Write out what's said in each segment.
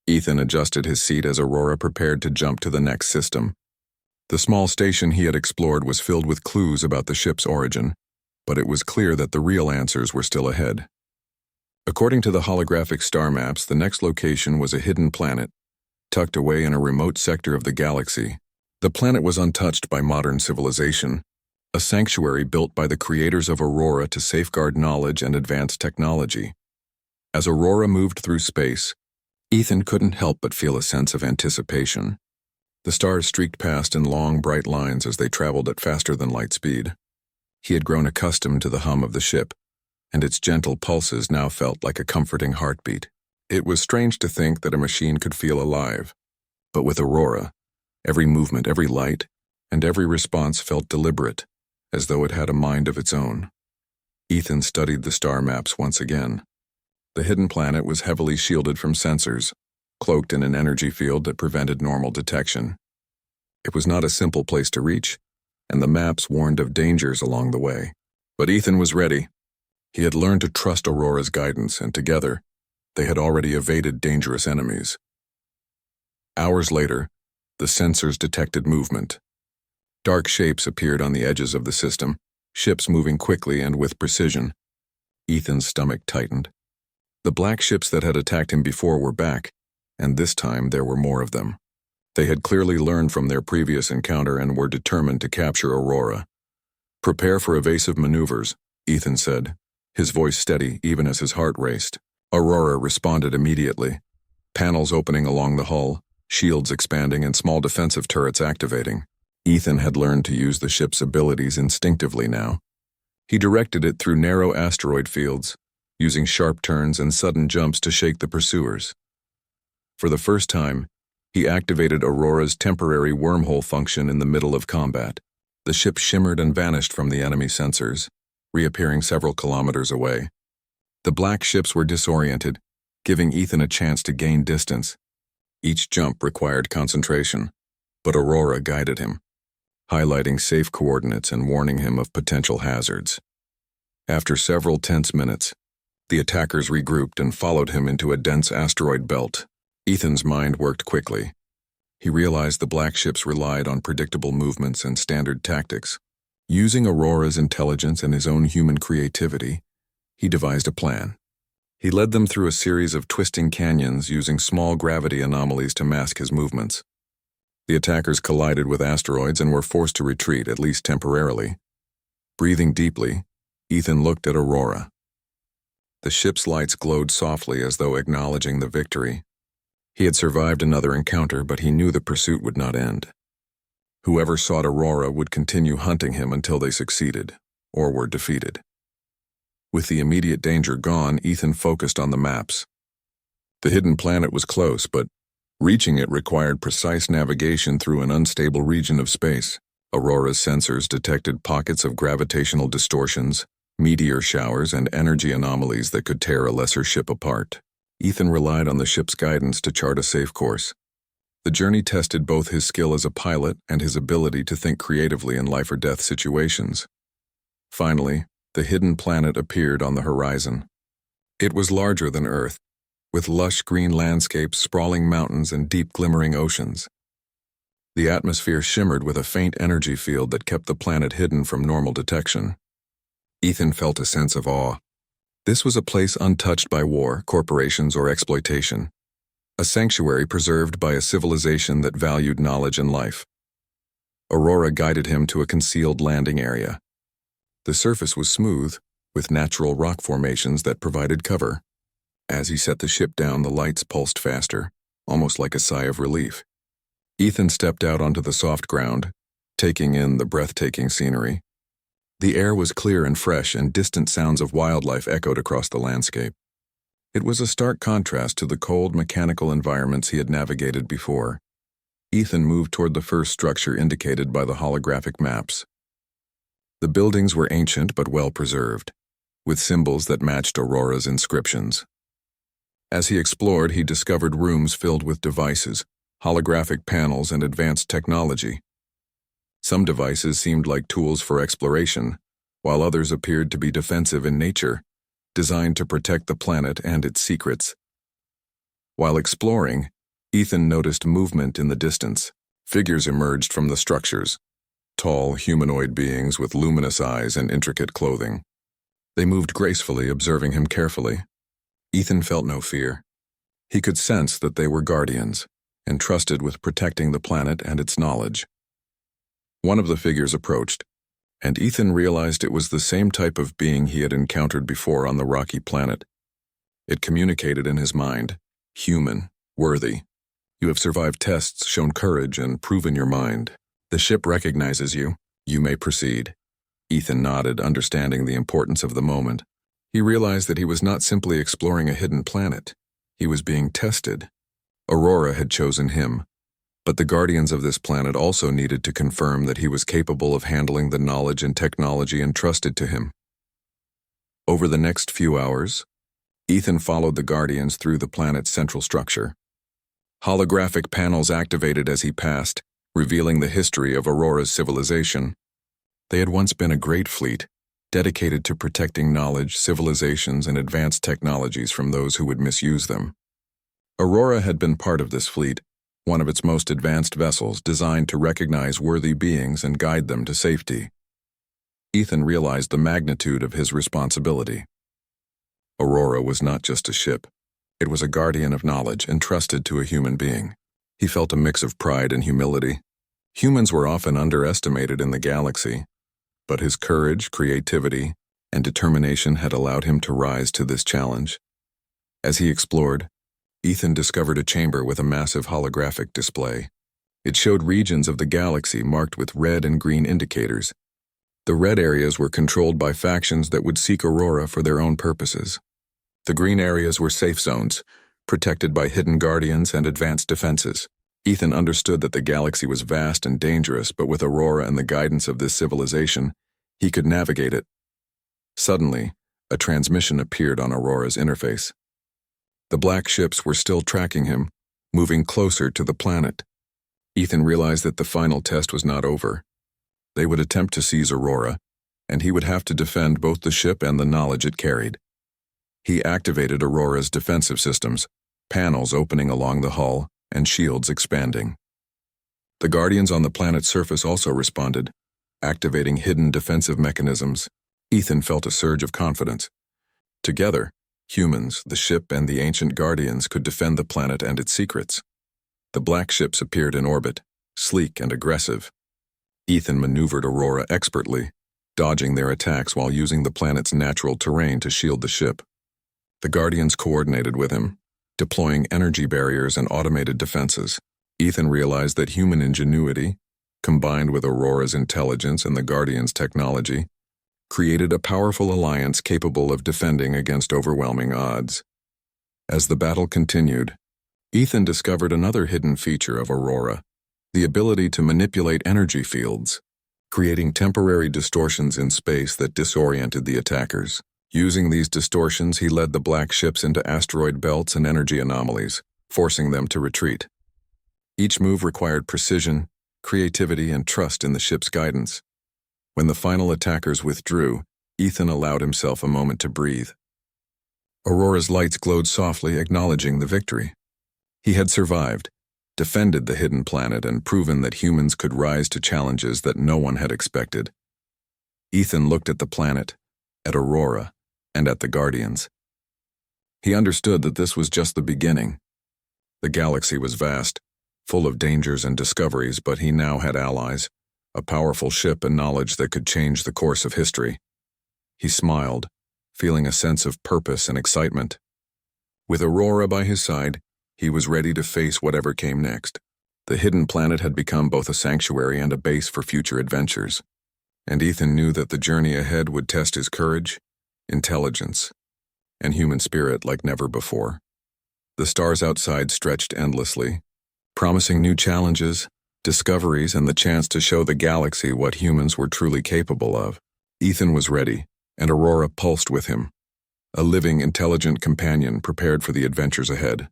Ethan adjusted his seat as Aurora prepared to jump to the next system. The small station he had explored was filled with clues about the ship's origin, but it was clear that the real answers were still ahead. According to the holographic star maps, the next location was a hidden planet, tucked away in a remote sector of the galaxy. The planet was untouched by modern civilization, a sanctuary built by the creators of Aurora to safeguard knowledge and advance technology. As Aurora moved through space, Ethan couldn't help but feel a sense of anticipation. The stars streaked past in long, bright lines as they traveled at faster than light speed. He had grown accustomed to the hum of the ship, and its gentle pulses now felt like a comforting heartbeat. It was strange to think that a machine could feel alive, but with Aurora, every movement, every light, and every response felt deliberate, as though it had a mind of its own. Ethan studied the star maps once again. The hidden planet was heavily shielded from sensors, cloaked in an energy field that prevented normal detection. It was not a simple place to reach, and the maps warned of dangers along the way. But Ethan was ready. He had learned to trust Aurora's guidance, and together, they had already evaded dangerous enemies. Hours later, the sensors detected movement. Dark shapes appeared on the edges of the system, ships moving quickly and with precision. Ethan's stomach tightened. The black ships that had attacked him before were back, and this time there were more of them. They had clearly learned from their previous encounter and were determined to capture Aurora. "Prepare for evasive maneuvers," Ethan said, his voice steady even as his heart raced. Aurora responded immediately, panels opening along the hull, shields expanding, and small defensive turrets activating. Ethan had learned to use the ship's abilities instinctively now. He directed it through narrow asteroid fields, using sharp turns and sudden jumps to shake the pursuers. For the first time, he activated Aurora's temporary wormhole function in the middle of combat. The ship shimmered and vanished from the enemy sensors, reappearing several kilometers away. The black ships were disoriented, giving Ethan a chance to gain distance. Each jump required concentration, but Aurora guided him, highlighting safe coordinates and warning him of potential hazards. After several tense minutes, the attackers regrouped and followed him into a dense asteroid belt. Ethan's mind worked quickly. He realized the black ships relied on predictable movements and standard tactics. Using Aurora's intelligence and his own human creativity, he devised a plan. He led them through a series of twisting canyons using small gravity anomalies to mask his movements. The attackers collided with asteroids and were forced to retreat, at least temporarily. Breathing deeply, Ethan looked at Aurora. The ship's lights glowed softly as though acknowledging the victory. He had survived another encounter, but he knew the pursuit would not end. Whoever sought Aurora would continue hunting him until they succeeded, or were defeated. With the immediate danger gone, Ethan focused on the maps. The hidden planet was close, but reaching it required precise navigation through an unstable region of space. Aurora's sensors detected pockets of gravitational distortions, meteor showers, and energy anomalies that could tear a lesser ship apart. Ethan relied on the ship's guidance to chart a safe course. The journey tested both his skill as a pilot and his ability to think creatively in life-or-death situations. Finally, the hidden planet appeared on the horizon. It was larger than Earth, with lush green landscapes, sprawling mountains, and deep glimmering oceans. The atmosphere shimmered with a faint energy field that kept the planet hidden from normal detection. Ethan felt a sense of awe. This was a place untouched by war, corporations, or exploitation. A sanctuary preserved by a civilization that valued knowledge and life. Aurora guided him to a concealed landing area. The surface was smooth, with natural rock formations that provided cover. As he set the ship down, the lights pulsed faster, almost like a sigh of relief. Ethan stepped out onto the soft ground, taking in the breathtaking scenery. The air was clear and fresh, and distant sounds of wildlife echoed across the landscape. It was a stark contrast to the cold, mechanical environments he had navigated before. Ethan moved toward the first structure indicated by the holographic maps. The buildings were ancient but well preserved, with symbols that matched Aurora's inscriptions. As he explored, he discovered rooms filled with devices, holographic panels, and advanced technology. Some devices seemed like tools for exploration, while others appeared to be defensive in nature, designed to protect the planet and its secrets. While exploring, Ethan noticed movement in the distance. Figures emerged from the structures. Tall, humanoid beings with luminous eyes and intricate clothing. They moved gracefully, observing him carefully. Ethan felt no fear. He could sense that they were guardians, entrusted with protecting the planet and its knowledge. One of the figures approached, and Ethan realized it was the same type of being he had encountered before on the rocky planet. It communicated in his mind, human, worthy. You have survived tests, shown courage, and proven your mind. The ship recognizes you. You may proceed. Ethan nodded, understanding the importance of the moment. He realized that he was not simply exploring a hidden planet. He was being tested. Aurora had chosen him, but the guardians of this planet also needed to confirm that he was capable of handling the knowledge and technology entrusted to him. Over the next few hours, Ethan followed the guardians through the planet's central structure. Holographic panels activated as he passed, revealing the history of Aurora's civilization. They had once been a great fleet, dedicated to protecting knowledge, civilizations, and advanced technologies from those who would misuse them. Aurora had been part of this fleet, one of its most advanced vessels designed to recognize worthy beings and guide them to safety. Ethan realized the magnitude of his responsibility. Aurora was not just a ship. It was a guardian of knowledge entrusted to a human being. He felt a mix of pride and humility. Humans were often underestimated in the galaxy, but his courage, creativity, and determination had allowed him to rise to this challenge. As he explored, Ethan discovered a chamber with a massive holographic display. It showed regions of the galaxy marked with red and green indicators. The red areas were controlled by factions that would seek Aurora for their own purposes. The green areas were safe zones, protected by hidden guardians and advanced defenses. Ethan understood that the galaxy was vast and dangerous, but with Aurora and the guidance of this civilization, he could navigate it. Suddenly, a transmission appeared on Aurora's interface. The black ships were still tracking him, moving closer to the planet. Ethan realized that the final test was not over. They would attempt to seize Aurora, and he would have to defend both the ship and the knowledge it carried. He activated Aurora's defensive systems, panels opening along the hull and shields expanding. The guardians on the planet's surface also responded, activating hidden defensive mechanisms. Ethan felt a surge of confidence. Together, humans, the ship, and the ancient guardians could defend the planet and its secrets. The black ships appeared in orbit, sleek and aggressive. Ethan maneuvered Aurora expertly, dodging their attacks while using the planet's natural terrain to shield the ship. The guardians coordinated with him, deploying energy barriers and automated defenses. Ethan realized that human ingenuity, combined with Aurora's intelligence and the Guardians' technology, created a powerful alliance capable of defending against overwhelming odds. As the battle continued, Ethan discovered another hidden feature of Aurora, the ability to manipulate energy fields, creating temporary distortions in space that disoriented the attackers. Using these distortions, he led the black ships into asteroid belts and energy anomalies, forcing them to retreat. Each move required precision, creativity, and trust in the ship's guidance. When the final attackers withdrew, Ethan allowed himself a moment to breathe. Aurora's lights glowed softly, acknowledging the victory. He had survived, defended the hidden planet, and proven that humans could rise to challenges that no one had expected. Ethan looked at the planet, at Aurora, and at the Guardians. He understood that this was just the beginning. The galaxy was vast, full of dangers and discoveries, but he now had allies, a powerful ship and knowledge that could change the course of history. He smiled, feeling a sense of purpose and excitement. With Aurora by his side, he was ready to face whatever came next. The hidden planet had become both a sanctuary and a base for future adventures, and Ethan knew that the journey ahead would test his courage, intelligence, and human spirit like never before. The stars outside stretched endlessly, promising new challenges, discoveries, and the chance to show the galaxy what humans were truly capable of. Ethan was ready, and Aurora pulsed with him, a living, intelligent companion prepared for the adventures ahead.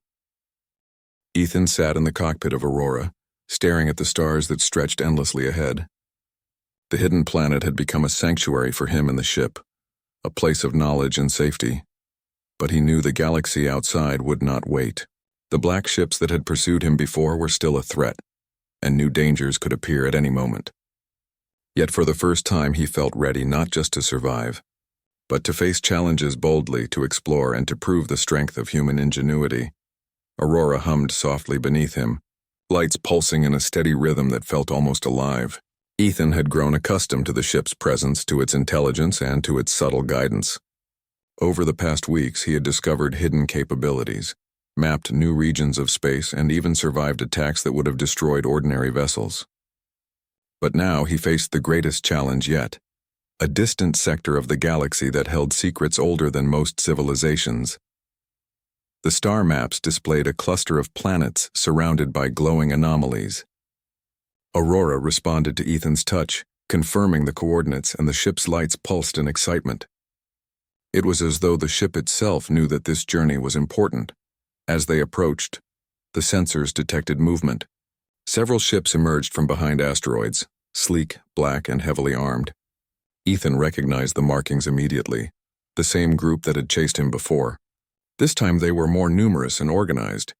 Ethan sat in the cockpit of Aurora, staring at the stars that stretched endlessly ahead. The hidden planet had become a sanctuary for him and the ship, a place of knowledge and safety. But he knew the galaxy outside would not wait. The black ships that had pursued him before were still a threat, and new dangers could appear at any moment. Yet for the first time he felt ready not just to survive, but to face challenges boldly, to explore and to prove the strength of human ingenuity. Aurora hummed softly beneath him, lights pulsing in a steady rhythm that felt almost alive. Ethan had grown accustomed to the ship's presence, to its intelligence, and to its subtle guidance. Over the past weeks, he had discovered hidden capabilities, mapped new regions of space, and even survived attacks that would have destroyed ordinary vessels. But now he faced the greatest challenge yet, a distant sector of the galaxy that held secrets older than most civilizations. The star maps displayed a cluster of planets surrounded by glowing anomalies. Aurora responded to Ethan's touch, confirming the coordinates, and the ship's lights pulsed in excitement. It was as though the ship itself knew that this journey was important. As they approached, the sensors detected movement. Several ships emerged from behind asteroids, sleek, black, and heavily armed. Ethan recognized the markings immediately, the same group that had chased him before. This time they were more numerous and organized.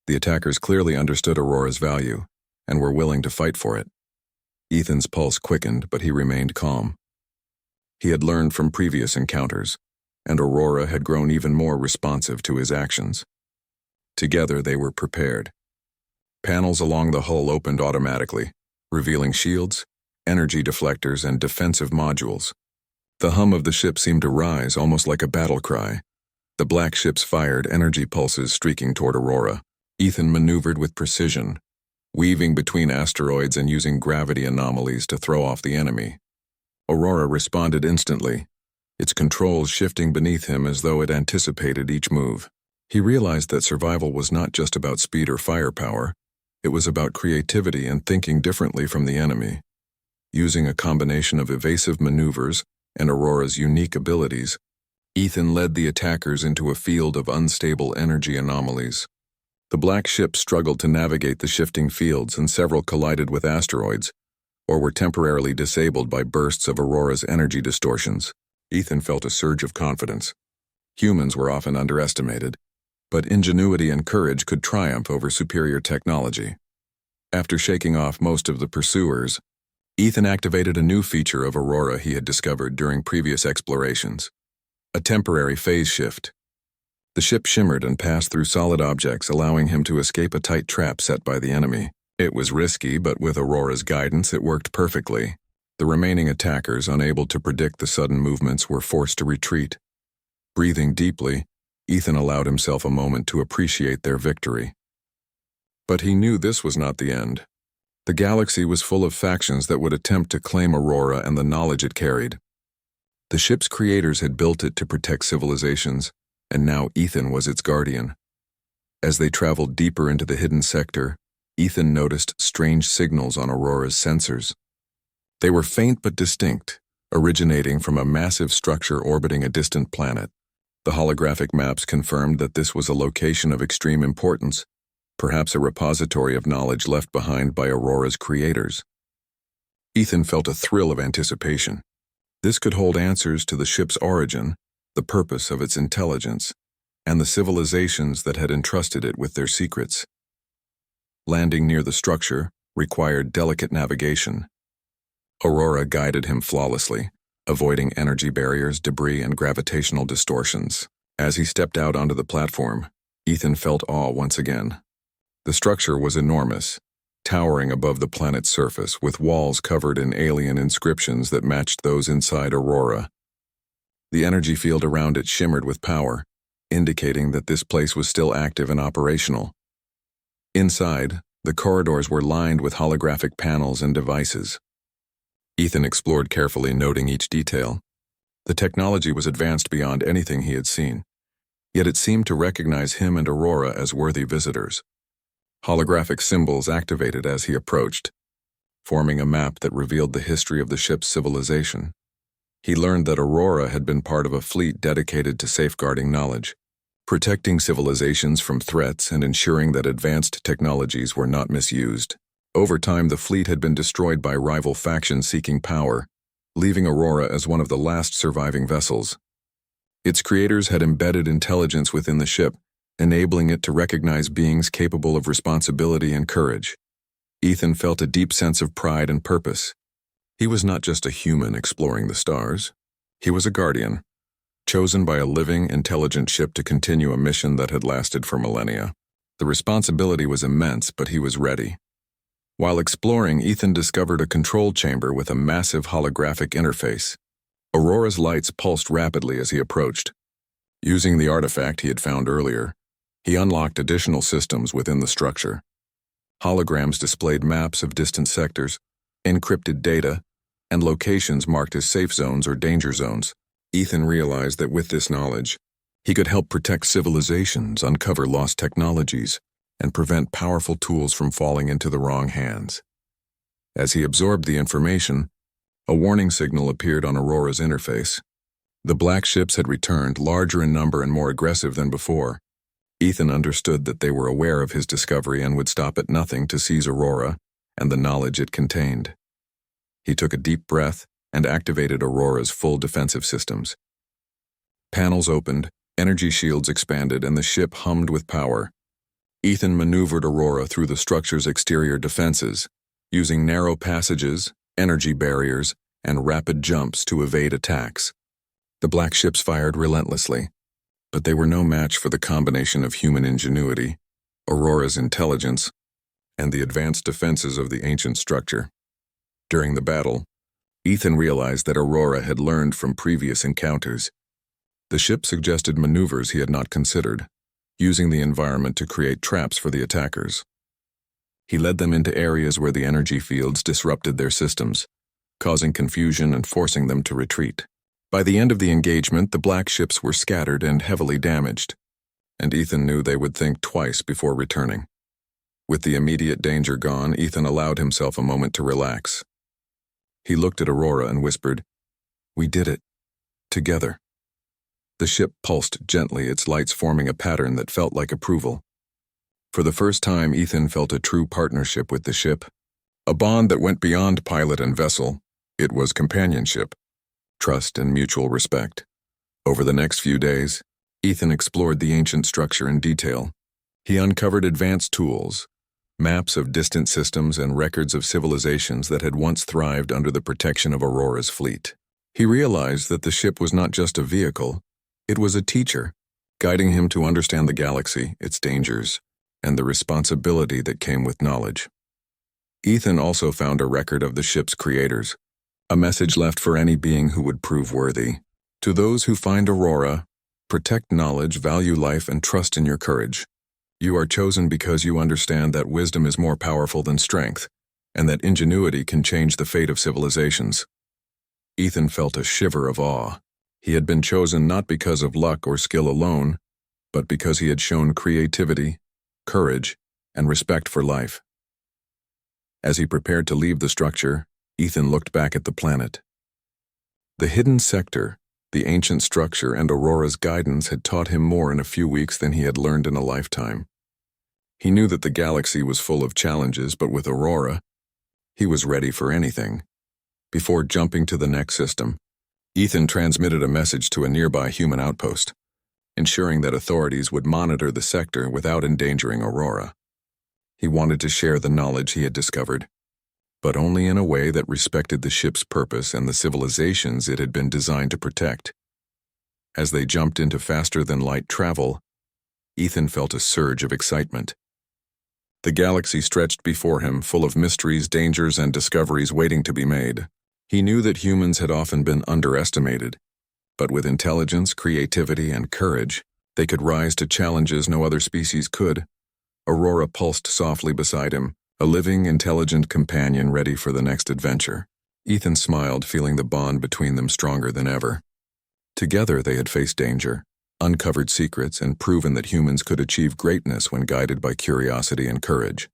The attackers clearly understood Aurora's value and were willing to fight for it. Ethan's pulse quickened, but he remained calm. He had learned from previous encounters, and Aurora had grown even more responsive to his actions. Together they were prepared. Panels along the hull opened automatically, revealing shields, energy deflectors, and defensive modules. The hum of the ship seemed to rise, almost like a battle cry. The black ships fired, energy pulses streaking toward Aurora. Ethan maneuvered with precision, weaving between asteroids and using gravity anomalies to throw off the enemy. Aurora responded instantly, its controls shifting beneath him as though it anticipated each move. He realized that survival was not just about speed or firepower, it was about creativity and thinking differently from the enemy. Using a combination of evasive maneuvers and Aurora's unique abilities, Ethan led the attackers into a field of unstable energy anomalies. The black ship struggled to navigate the shifting fields, and several collided with asteroids, or were temporarily disabled by bursts of Aurora's energy distortions. Ethan felt a surge of confidence. Humans were often underestimated, but ingenuity and courage could triumph over superior technology. After shaking off most of the pursuers, Ethan activated a new feature of Aurora he had discovered during previous explorations: a temporary phase shift. The ship shimmered and passed through solid objects, allowing him to escape a tight trap set by the enemy. It was risky, but with Aurora's guidance it worked perfectly. The remaining attackers, unable to predict the sudden movements, were forced to retreat. Breathing deeply, Ethan allowed himself a moment to appreciate their victory. But he knew this was not the end. The galaxy was full of factions that would attempt to claim Aurora and the knowledge it carried. The ship's creators had built it to protect civilizations, and now Ethan was its guardian. As they traveled deeper into the hidden sector, Ethan noticed strange signals on Aurora's sensors. They were faint but distinct, originating from a massive structure orbiting a distant planet. The holographic maps confirmed that this was a location of extreme importance, perhaps a repository of knowledge left behind by Aurora's creators. Ethan felt a thrill of anticipation. This could hold answers to the ship's origin, the purpose of its intelligence, and the civilizations that had entrusted it with their secrets. Landing near the structure required delicate navigation. Aurora guided him flawlessly, avoiding energy barriers, debris, and gravitational distortions. As he stepped out onto the platform, Ethan felt awe once again. The structure was enormous, towering above the planet's surface, with walls covered in alien inscriptions that matched those inside Aurora. The energy field around it shimmered with power, indicating that this place was still active and operational. Inside, the corridors were lined with holographic panels and devices. Ethan explored carefully, noting each detail. The technology was advanced beyond anything he had seen, yet it seemed to recognize him and Aurora as worthy visitors. Holographic symbols activated as he approached, forming a map that revealed the history of the ship's civilization. He learned that Aurora had been part of a fleet dedicated to safeguarding knowledge, protecting civilizations from threats and ensuring that advanced technologies were not misused. Over time, the fleet had been destroyed by rival factions seeking power, leaving Aurora as one of the last surviving vessels. Its creators had embedded intelligence within the ship, enabling it to recognize beings capable of responsibility and courage. Ethan felt a deep sense of pride and purpose. He was not just a human exploring the stars. He was a guardian, chosen by a living, intelligent ship to continue a mission that had lasted for millennia. The responsibility was immense, but he was ready. While exploring, Ethan discovered a control chamber with a massive holographic interface. Aurora's lights pulsed rapidly as he approached. Using the artifact he had found earlier, he unlocked additional systems within the structure. Holograms displayed maps of distant sectors, encrypted data, and locations marked as safe zones or danger zones. Ethan realized that with this knowledge, he could help protect civilizations, uncover lost technologies, and prevent powerful tools from falling into the wrong hands. As he absorbed the information, a warning signal appeared on Aurora's interface. The black ships had returned, larger in number and more aggressive than before. Ethan understood that they were aware of his discovery and would stop at nothing to seize Aurora and the knowledge it contained. He took a deep breath and activated Aurora's full defensive systems. Panels opened, energy shields expanded, and the ship hummed with power. Ethan maneuvered Aurora through the structure's exterior defenses, using narrow passages, energy barriers, and rapid jumps to evade attacks. The black ships fired relentlessly, but they were no match for the combination of human ingenuity, Aurora's intelligence, and the advanced defenses of the ancient structure. During the battle, Ethan realized that Aurora had learned from previous encounters. The ship suggested maneuvers he had not considered, using the environment to create traps for the attackers. He led them into areas where the energy fields disrupted their systems, causing confusion and forcing them to retreat. By the end of the engagement, the black ships were scattered and heavily damaged, and Ethan knew they would think twice before returning. With the immediate danger gone, Ethan allowed himself a moment to relax. He looked at Aurora and whispered, "We did it. Together." The ship pulsed gently, its lights forming a pattern that felt like approval. For the first time, Ethan felt a true partnership with the ship, a bond that went beyond pilot and vessel. It was companionship, trust, and mutual respect. Over the next few days, Ethan explored the ancient structure in detail. He uncovered advanced tools, maps of distant systems, and records of civilizations that had once thrived under the protection of Aurora's fleet. He realized that the ship was not just a vehicle, it was a teacher, guiding him to understand the galaxy, its dangers, and the responsibility that came with knowledge. Ethan also found a record of the ship's creators, a message left for any being who would prove worthy. To those who find Aurora, protect knowledge, value life, and trust in your courage. You are chosen because you understand that wisdom is more powerful than strength, and that ingenuity can change the fate of civilizations. Ethan felt a shiver of awe. He had been chosen not because of luck or skill alone, but because he had shown creativity, courage, and respect for life. As he prepared to leave the structure, Ethan looked back at the planet. The hidden sector, the ancient structure, and Aurora's guidance had taught him more in a few weeks than he had learned in a lifetime. He knew that the galaxy was full of challenges, but with Aurora, he was ready for anything. Before jumping to the next system, Ethan transmitted a message to a nearby human outpost, ensuring that authorities would monitor the sector without endangering Aurora. He wanted to share the knowledge he had discovered, but only in a way that respected the ship's purpose and the civilizations it had been designed to protect. As they jumped into faster-than-light travel, Ethan felt a surge of excitement. The galaxy stretched before him, full of mysteries, dangers, and discoveries waiting to be made. He knew that humans had often been underestimated, but with intelligence, creativity, and courage, they could rise to challenges no other species could. Aurora pulsed softly beside him, a living, intelligent companion ready for the next adventure. Ethan smiled, feeling the bond between them stronger than ever. Together they had faced danger, uncovered secrets, and proven that humans could achieve greatness when guided by curiosity and courage.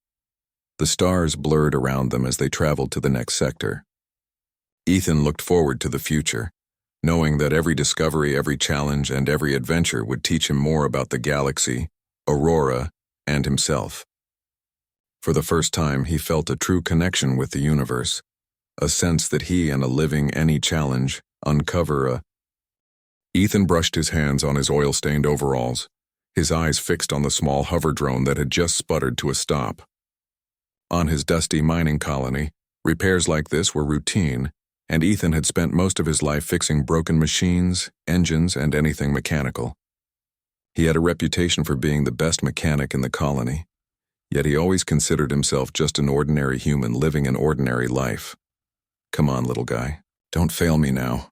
The stars blurred around them as they traveled to the next sector. Ethan looked forward to the future, knowing that every discovery, every challenge, and every adventure would teach him more about the galaxy, Aurora, and himself. For the first time, he felt a true connection with the universe, a sense that he and a living any challenge uncover a... Ethan brushed his hands on his oil-stained overalls, his eyes fixed on the small hover drone that had just sputtered to a stop. On his dusty mining colony, repairs like this were routine, and Ethan had spent most of his life fixing broken machines, engines, and anything mechanical. He had a reputation for being the best mechanic in the colony, yet he always considered himself just an ordinary human living an ordinary life. "Come on, little guy, don't fail me now,"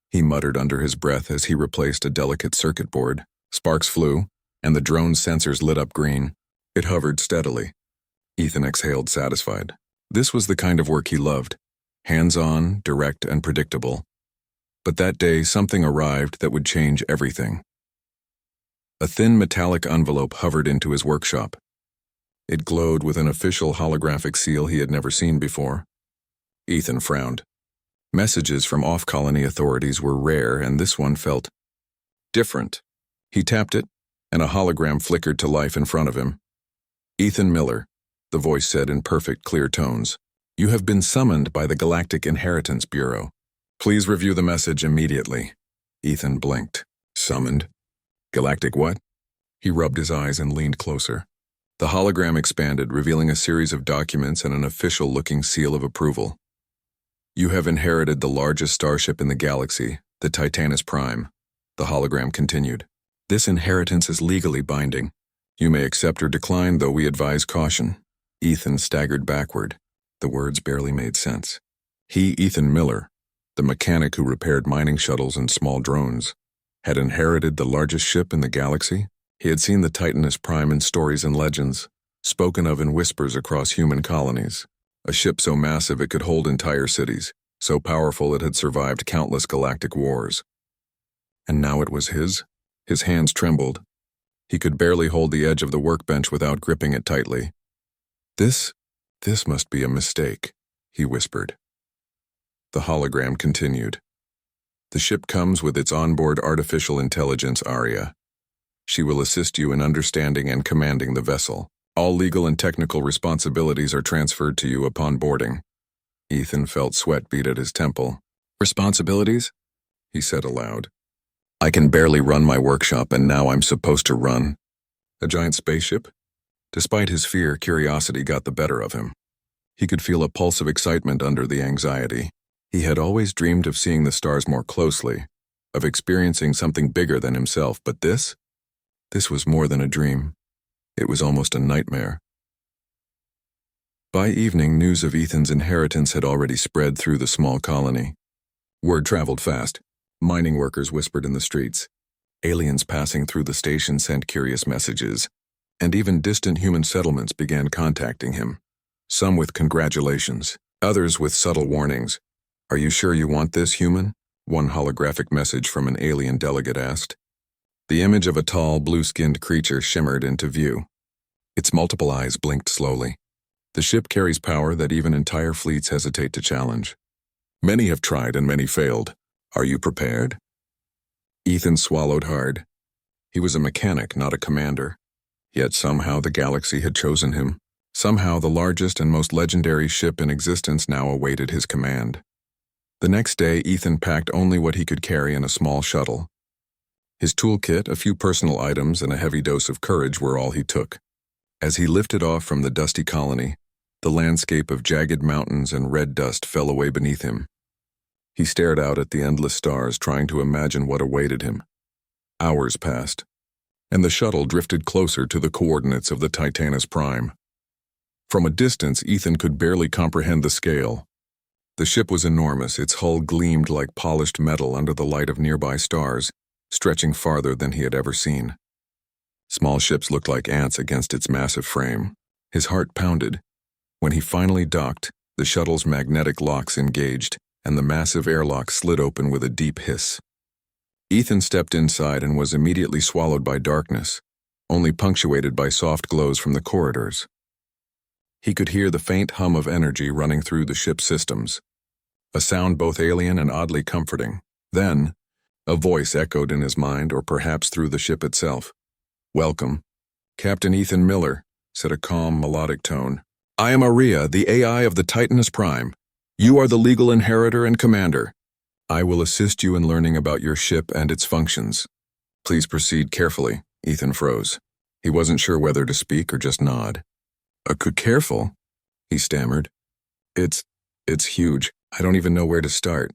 he muttered under his breath as he replaced a delicate circuit board. Sparks flew, and the drone's sensors lit up green. It hovered steadily. Ethan exhaled, satisfied. This was the kind of work he loved, hands-on, direct, and predictable. But that day, something arrived that would change everything. A thin metallic envelope hovered into his workshop. It glowed with an official holographic seal he had never seen before. Ethan frowned. Messages from off-colony authorities were rare, and this one felt different. He tapped it, and a hologram flickered to life in front of him. "Ethan Miller," the voice said in perfect, clear tones. "You have been summoned by the Galactic Inheritance Bureau. Please review the message immediately." Ethan blinked. Summoned? Galactic what? He rubbed his eyes and leaned closer. The hologram expanded, revealing a series of documents and an official-looking seal of approval. "You have inherited the largest starship in the galaxy, the TitanusPrime," the hologram continued. "This inheritance is legally binding. You may accept or decline, though we advise caution." Ethan staggered backward. The words barely made sense. He, Ethan Miller, the mechanic who repaired mining shuttles and small drones, had inherited the largest ship in the galaxy. He had seen the TitanusPrime in stories and legends, spoken of in whispers across human colonies. A ship so massive it could hold entire cities, so powerful it had survived countless galactic wars. And now it was his? His hands trembled. He could barely hold the edge of the workbench without gripping it tightly. This must be a mistake," he whispered. The hologram continued. "The ship comes with its onboard artificial intelligence, Aria. She will assist you in understanding and commanding the vessel. All legal and technical responsibilities are transferred to you upon boarding." Ethan felt sweat beat at his temple. "Responsibilities?" he said aloud. "I can barely run my workshop, and now I'm supposed to run a giant spaceship?" Despite his fear, curiosity got the better of him. He could feel a pulse of excitement under the anxiety. He had always dreamed of seeing the stars more closely, of experiencing something bigger than himself, but this was more than a dream. It was almost a nightmare. By evening, news of Ethan's inheritance had already spread through the small colony. Word traveled fast. Mining workers whispered in the streets. Aliens passing through the station sent curious messages, and even distant human settlements began contacting him, some with congratulations, others with subtle warnings. "Are you sure you want this, human?" one holographic message from an alien delegate asked. The image of a tall, blue-skinned creature shimmered into view. Its multiple eyes blinked slowly. "The ship carries power that even entire fleets hesitate to challenge. Many have tried and many failed. Are you prepared?" Ethan swallowed hard. He was a mechanic, not a commander. Yet somehow the galaxy had chosen him. Somehow the largest and most legendary ship in existence now awaited his command. The next day, Ethan packed only what he could carry in a small shuttle. His toolkit, a few personal items, and a heavy dose of courage were all he took. As he lifted off from the dusty colony, the landscape of jagged mountains and red dust fell away beneath him. He stared out at the endless stars, trying to imagine what awaited him. Hours passed, and the shuttle drifted closer to the coordinates of the TitanusPrime. From a distance, Ethan could barely comprehend the scale. The ship was enormous, its hull gleamed like polished metal under the light of nearby stars, stretching farther than he had ever seen. Small ships looked like ants against its massive frame. His heart pounded. When he finally docked, the shuttle's magnetic locks engaged, and the massive airlock slid open with a deep hiss. Ethan stepped inside and was immediately swallowed by darkness, only punctuated by soft glows from the corridors. He could hear the faint hum of energy running through the ship's systems, a sound both alien and oddly comforting. Then, a voice echoed in his mind, or perhaps through the ship itself. "Welcome, Captain Ethan Miller," said a calm, melodic tone. "I am Aria, the AI of the TitanusPrime. You are the legal inheritor and commander. I will assist you in learning about your ship and its functions. Please proceed carefully." Ethan froze. He wasn't sure whether to speak or just nod. Careful, he stammered. It's huge. I don't even know where to start.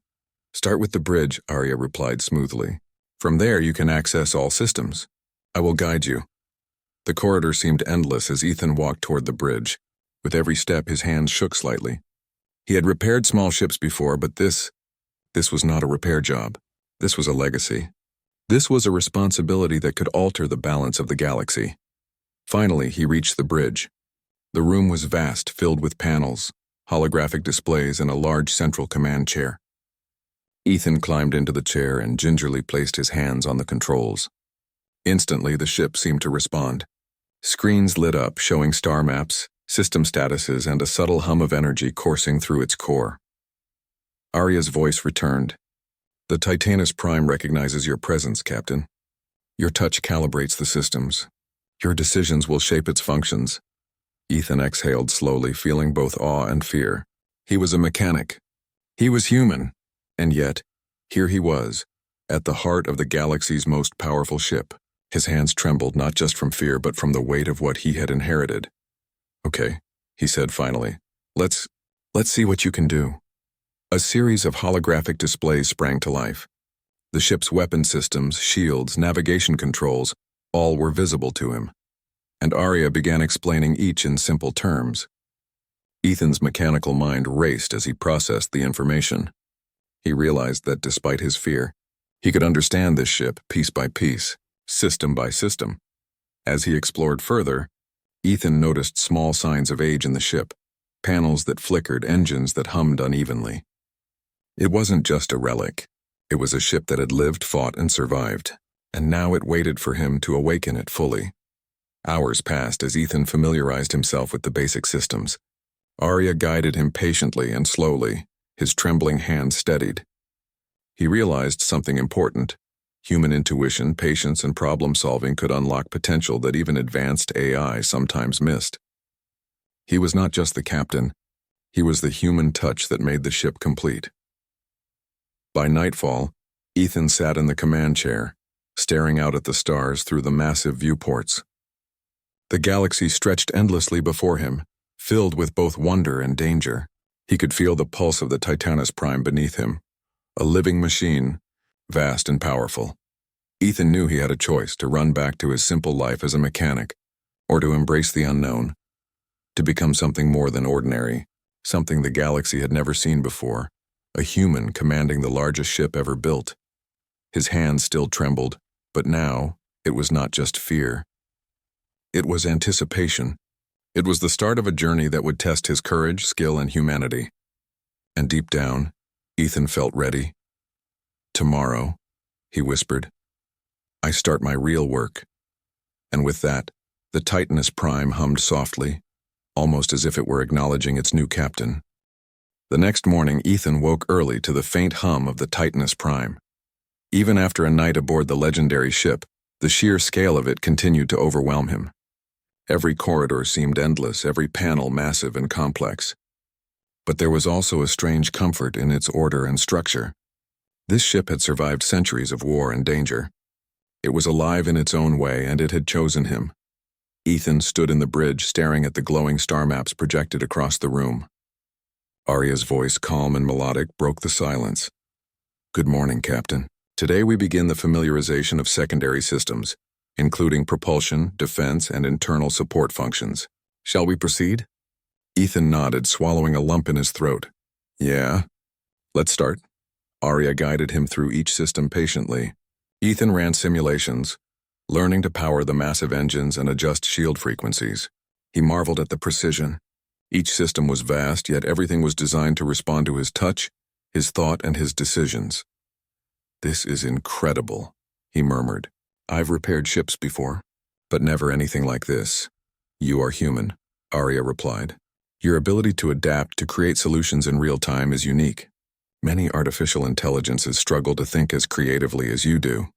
Start with the bridge, Arya replied smoothly. From there you can access all systems. I will guide you. The corridor seemed endless as Ethan walked toward the bridge. With every step his hands shook slightly. He had repaired small ships before, but this was not a repair job. This was a legacy. This was a responsibility that could alter the balance of the galaxy. Finally, he reached the bridge. The room was vast, filled with panels, holographic displays, and a large central command chair. Ethan climbed into the chair and gingerly placed his hands on the controls. Instantly, the ship seemed to respond. Screens lit up, showing star maps, system statuses, and a subtle hum of energy coursing through its core. Arya's voice returned. The Titanus Prime recognizes your presence, Captain. Your touch calibrates the systems. Your decisions will shape its functions. Ethan exhaled slowly, feeling both awe and fear. He was a mechanic. He was human. And yet, here he was, at the heart of the galaxy's most powerful ship. His hands trembled not just from fear, but from the weight of what he had inherited. Okay, he said finally. Let's see what you can do. A series of holographic displays sprang to life. The ship's weapon systems, shields, navigation controls, all were visible to him. And Arya began explaining each in simple terms. Ethan's mechanical mind raced as he processed the information. He realized that despite his fear, he could understand this ship piece by piece, system by system. As he explored further, Ethan noticed small signs of age in the ship, panels that flickered, engines that hummed unevenly. It wasn't just a relic. It was a ship that had lived, fought, and survived, and now it waited for him to awaken it fully. Hours passed as Ethan familiarized himself with the basic systems. Arya guided him patiently and slowly, his trembling hands steadied. He realized something important. Human intuition, patience, and problem-solving could unlock potential that even advanced AI sometimes missed. He was not just the captain. He was the human touch that made the ship complete. By nightfall, Ethan sat in the command chair, staring out at the stars through the massive viewports. The galaxy stretched endlessly before him, filled with both wonder and danger. He could feel the pulse of the Titanus Prime beneath him, a living machine, vast and powerful. Ethan knew he had a choice: to run back to his simple life as a mechanic, or to embrace the unknown, to become something more than ordinary, something the galaxy had never seen before, a human commanding the largest ship ever built. His hands still trembled, but now it was not just fear. It was anticipation. It was the start of a journey that would test his courage, skill, and humanity. And deep down, Ethan felt ready. Tomorrow, he whispered, I start my real work. And with that, the Titanus Prime hummed softly, almost as if it were acknowledging its new captain. The next morning, Ethan woke early to the faint hum of the Titanus Prime. Even after a night aboard the legendary ship, the sheer scale of it continued to overwhelm him. Every corridor seemed endless, every panel massive and complex. But there was also a strange comfort in its order and structure. This ship had survived centuries of war and danger. It was alive in its own way, and it had chosen him. Ethan stood in the bridge, staring at the glowing star maps projected across the room. Arya's voice, calm and melodic, broke the silence. Good morning, Captain. Today we begin the familiarization of secondary systems, including propulsion, defense, and internal support functions. Shall we proceed? Ethan nodded, swallowing a lump in his throat. Yeah. Let's start. Arya guided him through each system patiently. Ethan ran simulations, learning to power the massive engines and adjust shield frequencies. He marveled at the precision. Each system was vast, yet everything was designed to respond to his touch, his thought, and his decisions. This is incredible, he murmured. I've repaired ships before, but never anything like this. You are human, Arya replied. Your ability to adapt, to create solutions in real time is unique. Many artificial intelligences struggle to think as creatively as you do.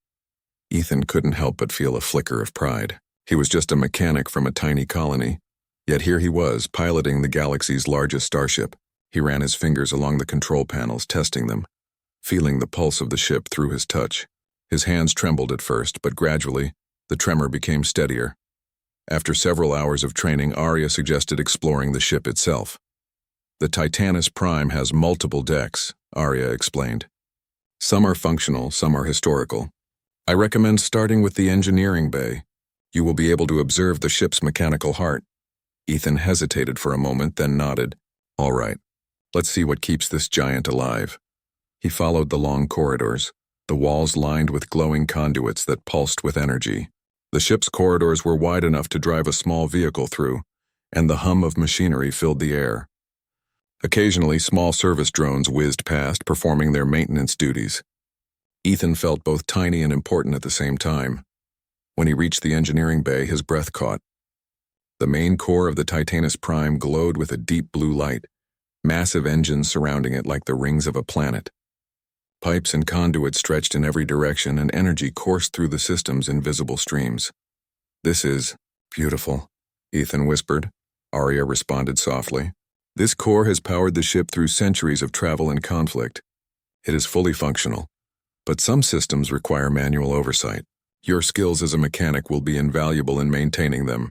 Ethan couldn't help but feel a flicker of pride. He was just a mechanic from a tiny colony, yet here he was, piloting the galaxy's largest starship. He ran his fingers along the control panels, testing them, feeling the pulse of the ship through his touch. His hands trembled at first, but gradually, The tremor became steadier. After several hours of training, Arya suggested exploring the ship itself. The Titanus-Prime has multiple decks, Arya explained. Some are functional, some are historical. I recommend starting with the engineering bay. You will be able to observe the ship's mechanical heart. Ethan hesitated for a moment, then nodded. All right, let's see what keeps this giant alive. He followed the long corridors, the walls lined with glowing conduits that pulsed with energy. The ship's corridors were wide enough to drive a small vehicle through, and the hum of machinery filled the air. Occasionally, small service drones whizzed past, performing their maintenance duties. Ethan felt both tiny and important at the same time. When he reached the engineering bay, his breath caught. The main core of the Titanus-Prime glowed with a deep blue light, massive engines surrounding it like the rings of a planet. Pipes and conduits stretched in every direction, and energy coursed through the system's invisible streams. This is beautiful, Ethan whispered. Arya responded softly. This core has powered the ship through centuries of travel and conflict. It is fully functional, but some systems require manual oversight. Your skills as a mechanic will be invaluable in maintaining them.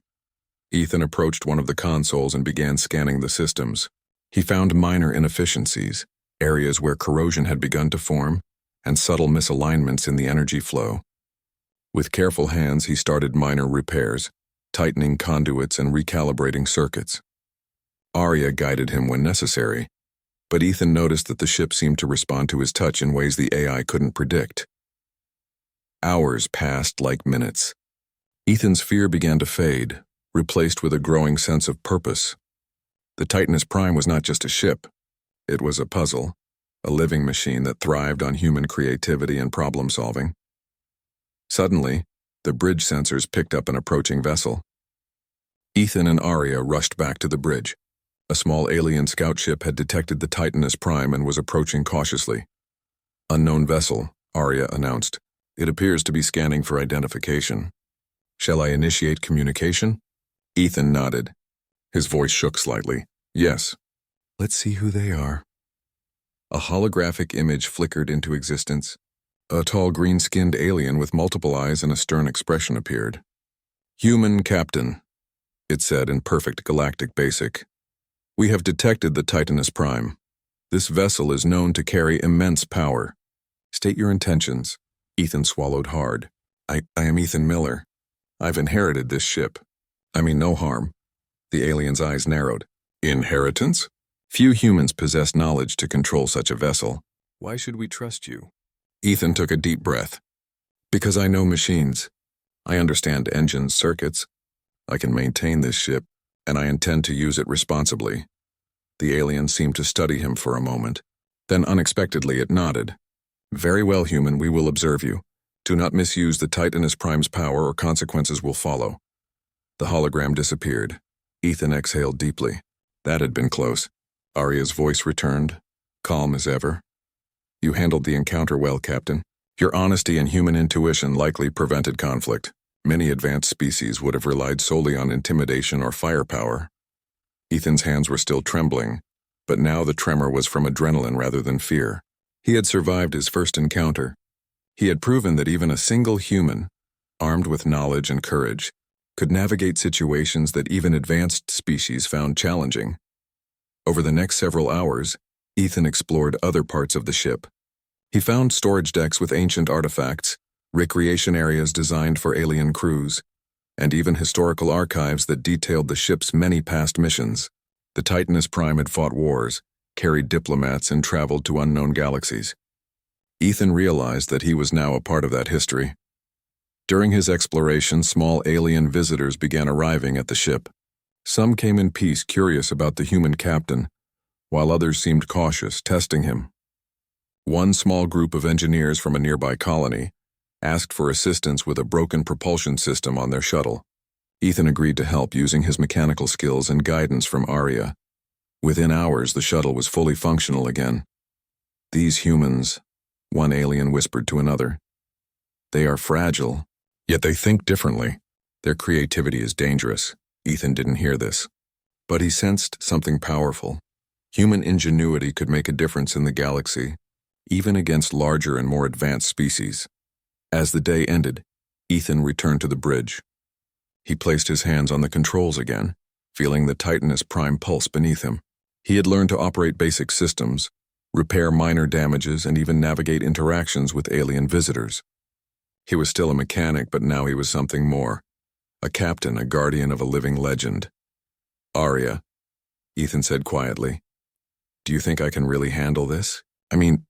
Ethan approached one of the consoles and began scanning the systems. He found minor inefficiencies, areas where corrosion had begun to form, and subtle misalignments in the energy flow. With careful hands, he started minor repairs, tightening conduits and recalibrating circuits. Arya guided him when necessary, but Ethan noticed that the ship seemed to respond to his touch in ways the AI couldn't predict. Hours passed like minutes. Ethan's fear began to fade, replaced with a growing sense of purpose. The Titanus-Prime was not just a ship. It was a puzzle, a living machine that thrived on human creativity and problem-solving. Suddenly, the bridge sensors picked up an approaching vessel. Ethan and Arya rushed back to the bridge. A small alien scout ship had detected the Titanus-Prime and was approaching cautiously. Unknown vessel, Arya announced. It appears to be scanning for identification. Shall I initiate communication? Ethan nodded. His voice shook slightly. Yes. Let's see who they are. A holographic image flickered into existence. A tall green-skinned alien with multiple eyes and a stern expression appeared. Human Captain, it said in perfect galactic basic. We have detected the Titanus-Prime. This vessel is known to carry immense power. State your intentions. Ethan swallowed hard. I am Ethan Miller. I've inherited this ship. I mean no harm. The alien's eyes narrowed. Inheritance? Few humans possess knowledge to control such a vessel. Why should we trust you? Ethan took a deep breath. Because I know machines. I understand engines, circuits. I can maintain this ship, and I intend to use it responsibly. The alien seemed to study him for a moment. Then unexpectedly it nodded. Very well, human, we will observe you. Do not misuse the Titanus-Prime's power or consequences will follow. The hologram disappeared. Ethan exhaled deeply. That had been close. Arya's voice returned, calm as ever. You handled the encounter well, Captain. Your honesty and human intuition likely prevented conflict. Many advanced species would have relied solely on intimidation or firepower. Ethan's hands were still trembling, but now the tremor was from adrenaline rather than fear. He had survived his first encounter. He had proven that even a single human, armed with knowledge and courage, could navigate situations that even advanced species found challenging. Over the next several hours, Ethan explored other parts of the ship. He found storage decks with ancient artifacts, recreation areas designed for alien crews, and even historical archives that detailed the ship's many past missions. The Titanus-Prime had fought wars, carried diplomats, and traveled to unknown galaxies. Ethan realized that he was now a part of that history. During his exploration, small alien visitors began arriving at the ship. Some came in peace, curious about the human captain, while others seemed cautious, testing him. One small group of engineers from a nearby colony asked for assistance with a broken propulsion system on their shuttle. Ethan agreed to help using his mechanical skills and guidance from Arya. Within hours, the shuttle was fully functional again. These humans, one alien whispered to another. They are fragile, yet they think differently. Their creativity is dangerous. Ethan didn't hear this, but he sensed something powerful. Human ingenuity could make a difference in the galaxy, even against larger and more advanced species. As the day ended, Ethan returned to the bridge. He placed his hands on the controls again, feeling the Titanus Prime pulse beneath him. He had learned to operate basic systems, repair minor damages, and even navigate interactions with alien visitors. He was still a mechanic, but now he was something more. A captain, a guardian of a living legend. "Arya," Ethan said quietly, "do you think I can really handle this? I mean,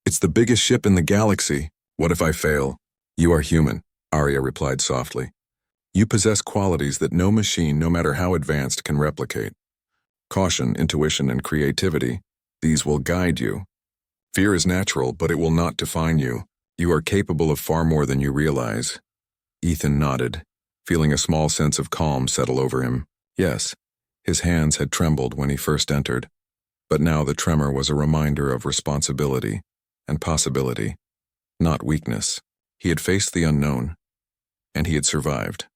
it's the biggest ship in the galaxy. What if I fail?" "You are human," Arya replied softly. "You possess qualities that no machine, no matter how advanced, can replicate. Caution, intuition, and creativity, these will guide you. Fear is natural, but it will not define you. You are capable of far more than you realize." Ethan nodded, feeling a small sense of calm settle over him. Yes, his hands had trembled when he first entered, but now the tremor was a reminder of responsibility and possibility, not weakness. He had faced the unknown, and he had survived.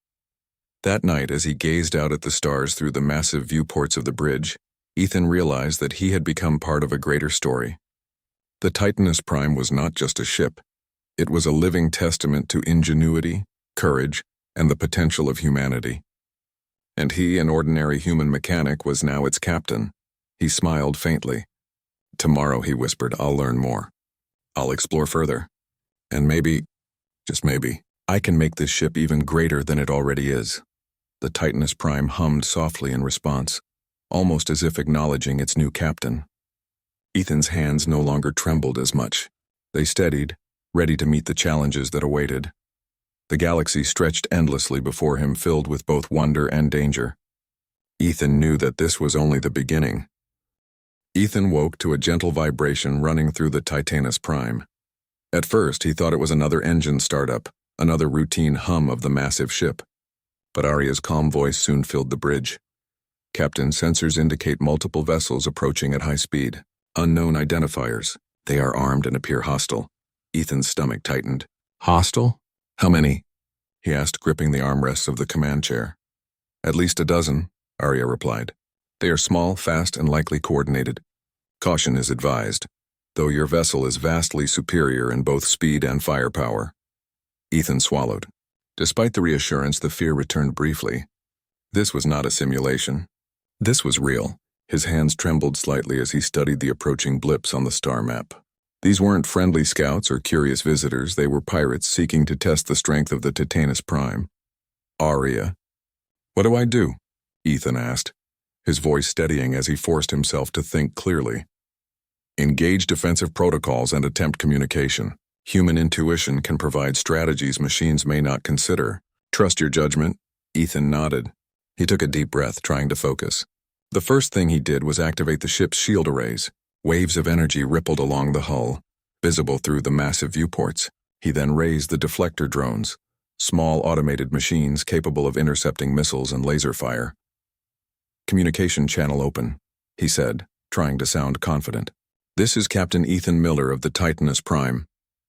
That night, as he gazed out at the stars through the massive viewports of the bridge, Ethan realized that he had become part of a greater story. The Titanus Prime was not just a ship. It was a living testament to ingenuity, courage, and the potential of humanity. And he, an ordinary human mechanic, was now its captain. He smiled faintly. "Tomorrow," he whispered, "I'll learn more. I'll explore further. And maybe, just maybe, I can make this ship even greater than it already is." The Titanus Prime hummed softly in response, almost as if acknowledging its new captain. Ethan's hands no longer trembled as much. They steadied, ready to meet the challenges that awaited. The galaxy stretched endlessly before him, filled with both wonder and danger. Ethan knew that this was only the beginning. Ethan woke to a gentle vibration running through the Titanus Prime. At first, he thought it was another engine startup, another routine hum of the massive ship. But Arya's calm voice soon filled the bridge. "Captain, sensors indicate multiple vessels approaching at high speed. Unknown identifiers. They are armed and appear hostile." Ethan's stomach tightened. "Hostile? How many?" he asked, gripping the armrests of the command chair. "At least a dozen," Arya replied. "They are small, fast, and likely coordinated. Caution is advised, though your vessel is vastly superior in both speed and firepower." Ethan swallowed. Despite the reassurance, the fear returned briefly. This was not a simulation. This was real. His hands trembled slightly as he studied the approaching blips on the star map. These weren't friendly scouts or curious visitors. They were pirates seeking to test the strength of the Titanus Prime. "Arya." "What do I do?" Ethan asked, his voice steadying as he forced himself to think clearly. "Engage defensive protocols and attempt communication. Human intuition can provide strategies machines may not consider. Trust your judgment." Ethan nodded. He took a deep breath, trying to focus. The first thing he did was activate the ship's shield arrays. Waves of energy rippled along the hull, visible through the massive viewports. He then raised the deflector drones, small automated machines capable of intercepting missiles and laser fire. "Communication channel open," he said, trying to sound confident. "This is Captain Ethan Miller of the Titanus Prime.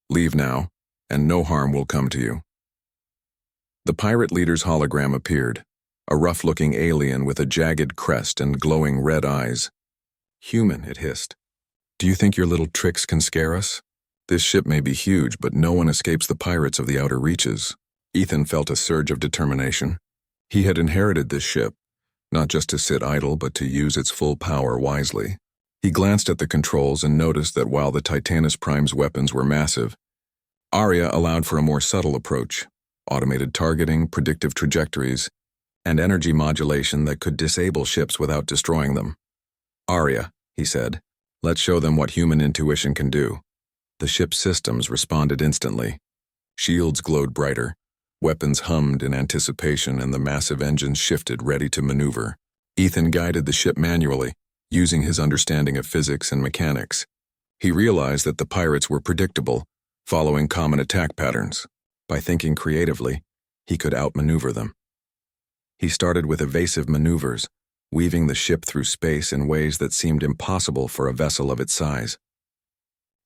Leave now, and no harm will come to you." The pirate leader's hologram appeared, a rough-looking alien with a jagged crest and glowing red eyes. "Human," it hissed. "Do you think your little tricks can scare us? This ship may be huge, but no one escapes the pirates of the outer reaches." Ethan felt a surge of determination. He had inherited this ship, not just to sit idle, but to use its full power wisely. He glanced at the controls and noticed that while the Titanus Prime's weapons were massive, Arya allowed for a more subtle approach: automated targeting, predictive trajectories, and energy modulation that could disable ships without destroying them. "Arya," he said, "let's show them what human intuition can do." The ship's systems responded instantly. Shields glowed brighter, weapons hummed in anticipation, and the massive engines shifted, ready to maneuver. Ethan guided the ship manually, using his understanding of physics and mechanics. He realized that the pirates were predictable, following common attack patterns. By thinking creatively, he could outmaneuver them. He started with evasive maneuvers, weaving the ship through space in ways that seemed impossible for a vessel of its size.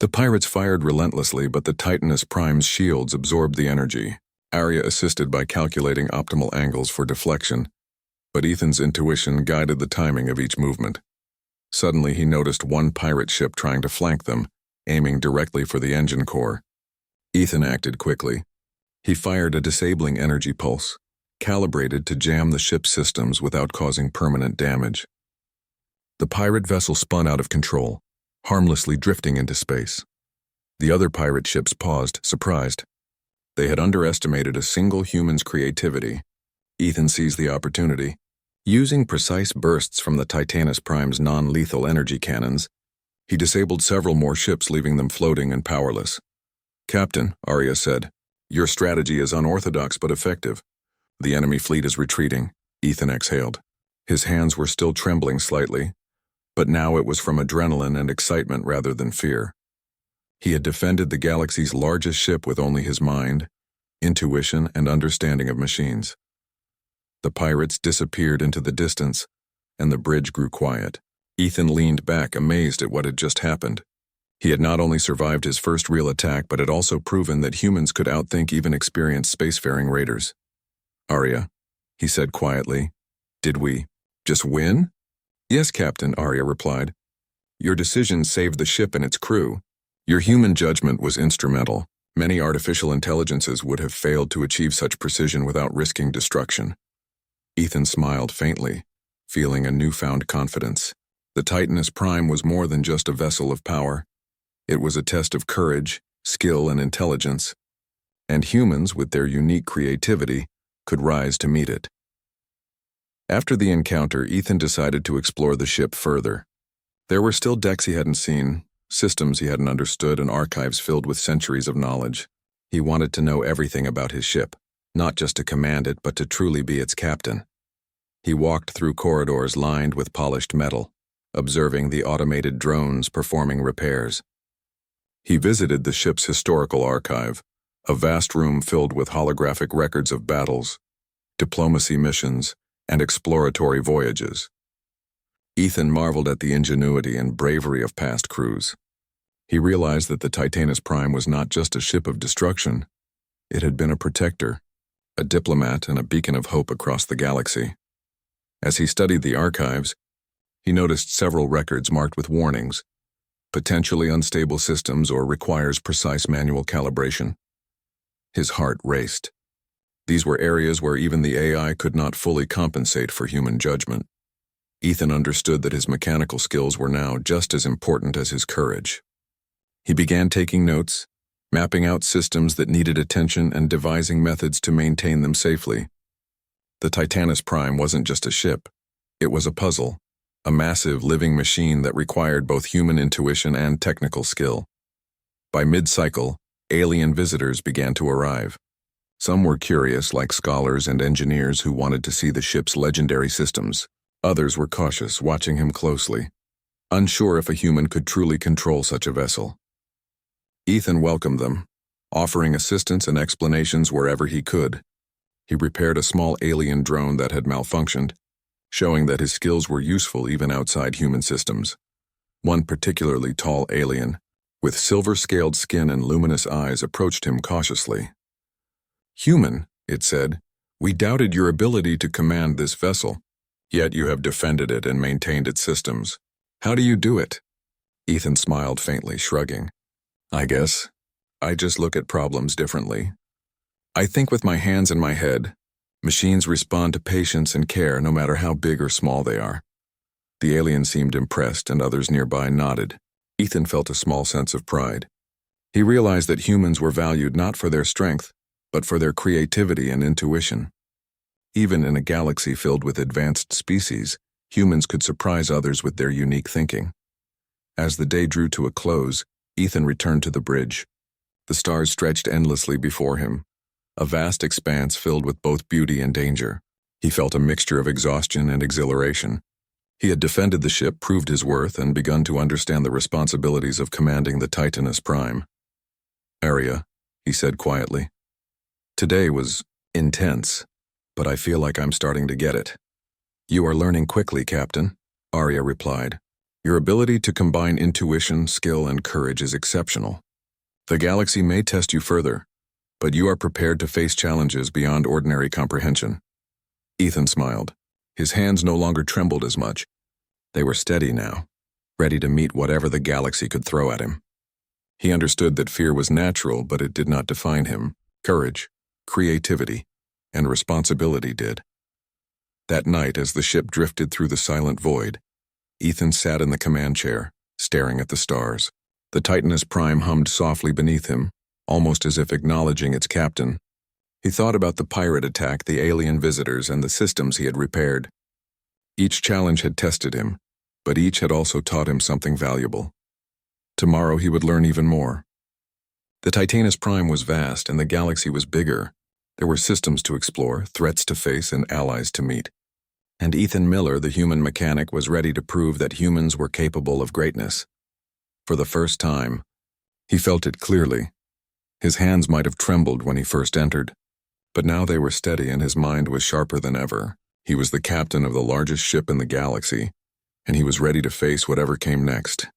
The pirates fired relentlessly, but the Titanus Prime's shields absorbed the energy. Arya assisted by calculating optimal angles for deflection, but Ethan's intuition guided the timing of each movement. Suddenly, he noticed one pirate ship trying to flank them, aiming directly for the engine core. Ethan acted quickly. He fired a disabling energy pulse, calibrated to jam the ship's systems without causing permanent damage. The pirate vessel spun out of control, harmlessly drifting into space. The other pirate ships paused, surprised. They had underestimated a single human's creativity. Ethan seized the opportunity. Using precise bursts from the Titanus Prime's non-lethal energy cannons, he disabled several more ships, leaving them floating and powerless. "Captain," Arya said, "your strategy is unorthodox but effective. The enemy fleet is retreating." Ethan exhaled. His hands were still trembling slightly, but now it was from adrenaline and excitement rather than fear. He had defended the galaxy's largest ship with only his mind, intuition, and understanding of machines. The pirates disappeared into the distance, and the bridge grew quiet. Ethan leaned back, amazed at what had just happened. He had not only survived his first real attack, but had also proven that humans could outthink even experienced spacefaring raiders. "Arya," he said quietly, "did we just win?" "Yes, Captain," Arya replied. "Your decision saved the ship and its crew. Your human judgment was instrumental. Many artificial intelligences would have failed to achieve such precision without risking destruction." Ethan smiled faintly, feeling a newfound confidence. The Titanus Prime was more than just a vessel of power. It was a test of courage, skill, and intelligence, and humans, with their unique creativity, could rise to meet it. After the encounter, Ethan decided to explore the ship further. There were still decks he hadn't seen, systems he hadn't understood, and archives filled with centuries of knowledge. He wanted to know everything about his ship, not just to command it, but to truly be its captain. He walked through corridors lined with polished metal, observing the automated drones performing repairs. He visited the ship's historical archive, a vast room filled with holographic records of battles, diplomacy missions, and exploratory voyages. Ethan marveled at the ingenuity and bravery of past crews. He realized that the Titanus Prime was not just a ship of destruction. It had been a protector, a diplomat, and a beacon of hope across the galaxy. As he studied the archives, he noticed several records marked with warnings: potentially unstable systems or requires precise manual calibration. His heart raced. These were areas where even the AI could not fully compensate for human judgment. Ethan understood that his mechanical skills were now just as important as his courage. He began taking notes, mapping out systems that needed attention and devising methods to maintain them safely. The Titanus Prime wasn't just a ship. It was a puzzle, a massive living machine that required both human intuition and technical skill. By mid-cycle, alien visitors began to arrive. Some were curious, like scholars and engineers who wanted to see the ship's legendary systems. Others were cautious, watching him closely, unsure if a human could truly control such a vessel. Ethan welcomed them, offering assistance and explanations wherever he could. He repaired a small alien drone that had malfunctioned, showing that his skills were useful even outside human systems. One particularly tall alien, with silver-scaled skin and luminous eyes, approached him cautiously. "Human," it said, "we doubted your ability to command this vessel. Yet you have defended it and maintained its systems. How do you do it?" Ethan smiled faintly, shrugging. "I guess I just look at problems differently. I think with my hands and my head. Machines respond to patience and care no matter how big or small they are." The alien seemed impressed, and others nearby nodded. Ethan felt a small sense of pride. He realized that humans were valued not for their strength, but for their creativity and intuition. Even in a galaxy filled with advanced species, humans could surprise others with their unique thinking. As the day drew to a close, Ethan returned to the bridge. The stars stretched endlessly before him, a vast expanse filled with both beauty and danger. He felt a mixture of exhaustion and exhilaration. He had defended the ship, proved his worth, and begun to understand the responsibilities of commanding the Titanus Prime. "Arya," he said quietly, "today was intense, but I feel like I'm starting to get it." "You are learning quickly, Captain," Arya replied. "Your ability to combine intuition, skill, and courage is exceptional. The galaxy may test you further, but you are prepared to face challenges beyond ordinary comprehension." Ethan smiled. His hands no longer trembled as much. They were steady now, ready to meet whatever the galaxy could throw at him. He understood that fear was natural, but it did not define him. Courage, creativity, and responsibility did. That night, as the ship drifted through the silent void, Ethan sat in the command chair, staring at the stars. The Titaness Prime hummed softly beneath him, almost as if acknowledging its captain. He thought about the pirate attack, the alien visitors, and the systems he had repaired. Each challenge had tested him, but each had also taught him something valuable. Tomorrow he would learn even more. The Titaness Prime was vast, and the galaxy was bigger. There were systems to explore, threats to face, and allies to meet. And Ethan Miller, the human mechanic, was ready to prove that humans were capable of greatness. For the first time, he felt it clearly. His hands might have trembled when he first entered, but now they were steady and his mind was sharper than ever. He was the captain of the largest ship in the galaxy, and he was ready to face whatever came next.